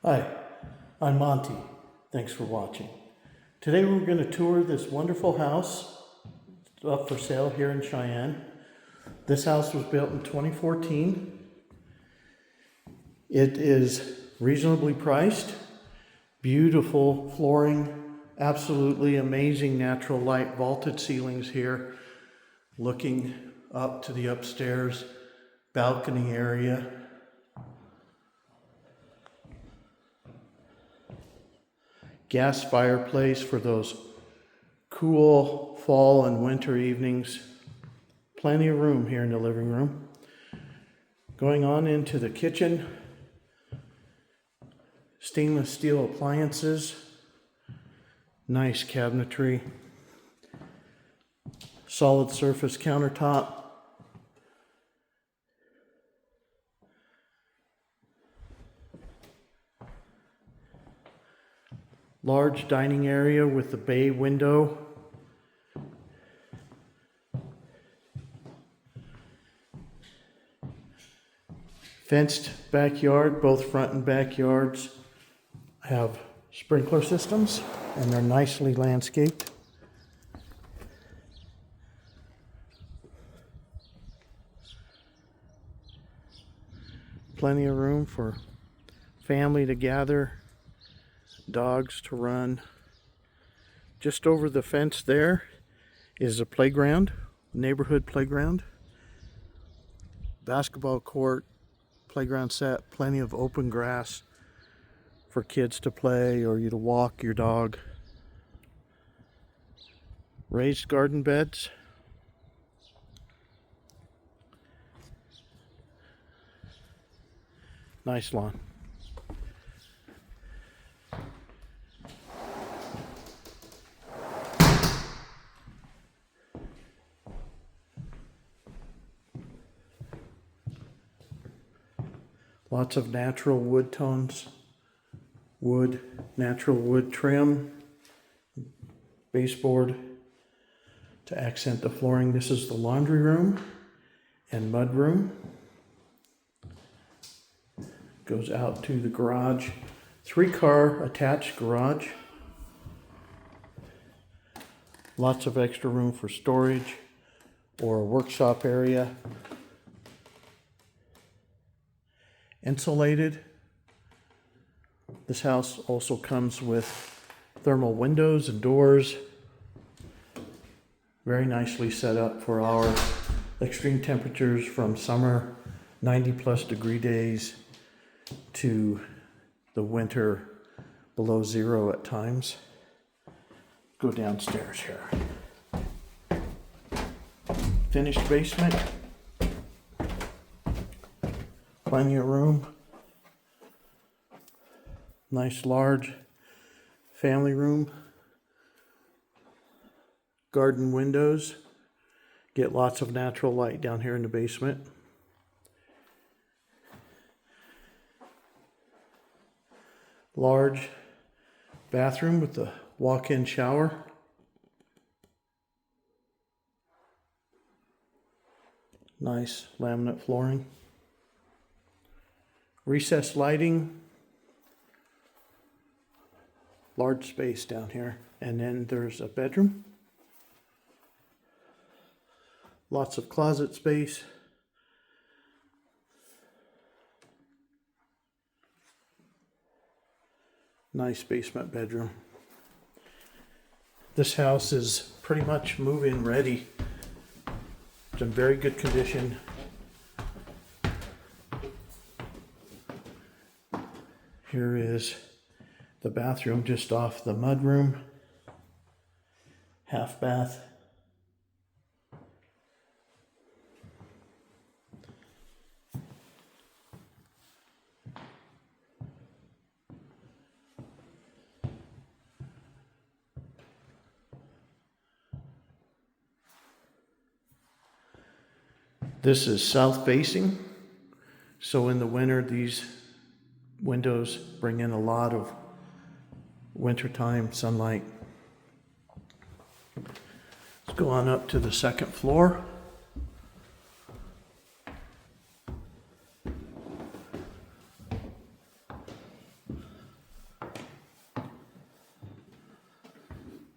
Hi, I'm Monty. Thanks for watching. Today we're going to tour this wonderful house up for sale here in Cheyenne. This house was built in 2014. It is reasonably priced, beautiful flooring, absolutely amazing natural light, vaulted ceilings here, looking up to the upstairs balcony area. Gas fireplace for those cool fall and winter evenings. Plenty of room here in the living room. Going on into the kitchen. Stainless steel appliances. Nice cabinetry. Solid surface countertop. Large dining area with the bay window. Fenced backyard, both front and backyards have sprinkler systems and they're nicely landscaped. Plenty of room for family to gather, dogs to run. Just over the fence there is a playground, neighborhood playground, basketball court, playground set, plenty of open grass for kids to play or you to walk your dog. Raised garden beds. Nice lawn. Lots of natural wood tones, natural wood trim, baseboard to accent the flooring. This is the laundry room and mud room. Goes out to the garage, 3-car attached garage. Lots of extra room for storage or a workshop area. Insulated. This house also comes with thermal windows and doors. Very nicely set up for our extreme temperatures from summer, 90+ degree days, to the winter below zero at times. Go downstairs here. Finished basement. Plenty of room. Nice large family room. Garden windows. Get lots of natural light down here in the basement. Large bathroom with the walk-in shower. Nice laminate flooring. Recessed lighting. Large space down here. And then there's a bedroom. Lots of closet space. Nice basement bedroom. This house is pretty much move-in ready. It's in very good condition. Here is the bathroom just off the mudroom. Half bath. This is south facing, so in the winter these windows bring in a lot of wintertime sunlight. Let's go on up to the second floor.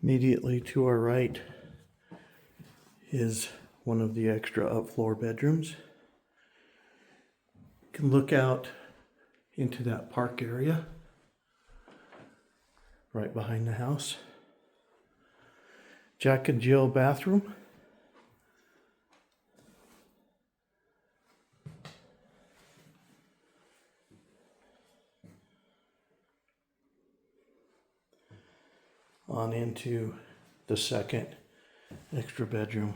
Immediately to our right is one of the extra upfloor bedrooms. You can look out into that park area right behind the house. Jack and Jill bathroom. On into the second extra bedroom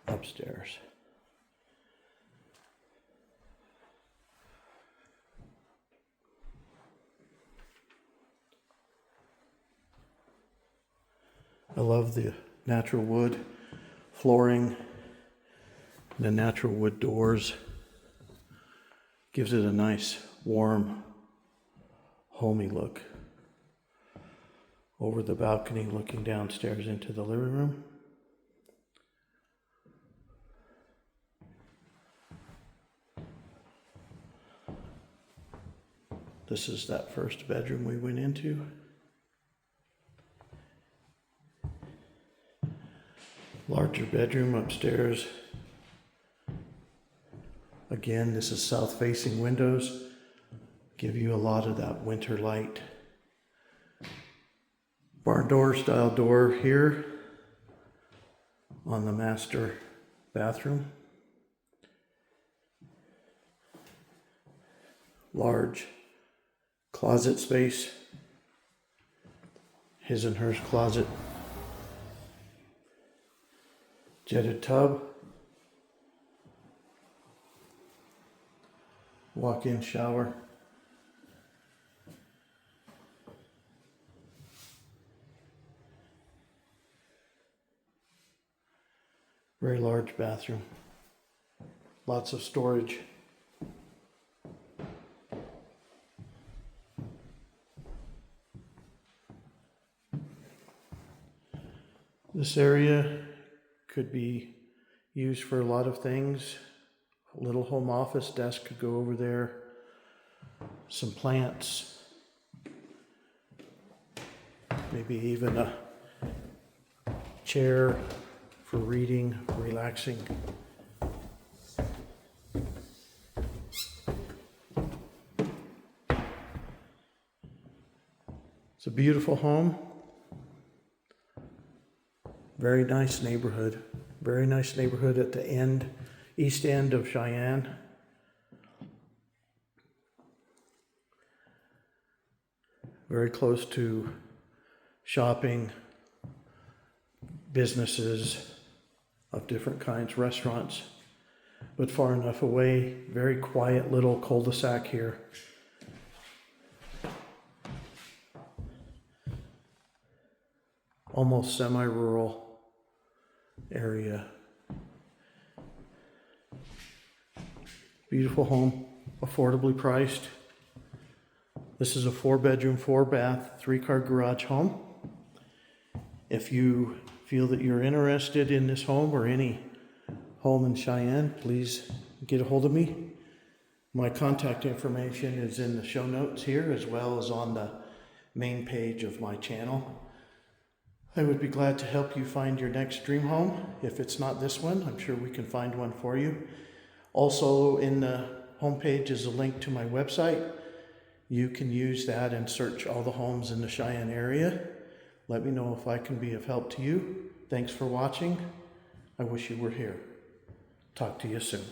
upstairs. I love the natural wood flooring, the natural wood doors. Gives it a nice, warm, homey look. Over the balcony looking downstairs into the living room. This is that first bedroom we went into. Larger bedroom upstairs. Again, this is south-facing windows. Give you a lot of that winter light. Barn door style door here on the master bathroom. Large closet space. His and hers closet. Jetted tub. Walk-in shower. Very large bathroom. Lots of storage. This area could be used for a lot of things. A little home office desk could go over there. Some plants. Maybe even a chair for reading, relaxing. It's a beautiful home. Very nice neighborhood. Very nice neighborhood at the end, east end of Cheyenne. Very close to shopping, businesses of different kinds, restaurants, but far enough away. Very quiet little cul-de-sac here. Almost semi-rural area. Beautiful home, affordably priced. This is a 4-bedroom, 4-bath, 3-car garage home. If you feel that you're interested in this home or any home in Cheyenne, please get a hold of me. My contact information is in the show notes here, as well as on the main page of my channel. I would be glad to help you find your next dream home. If it's not this one, I'm sure we can find one for you. Also in the homepage is a link to my website. You can use that and search all the homes in the Cheyenne area. Let me know if I can be of help to you. Thanks for watching. I wish you were here. Talk to you soon.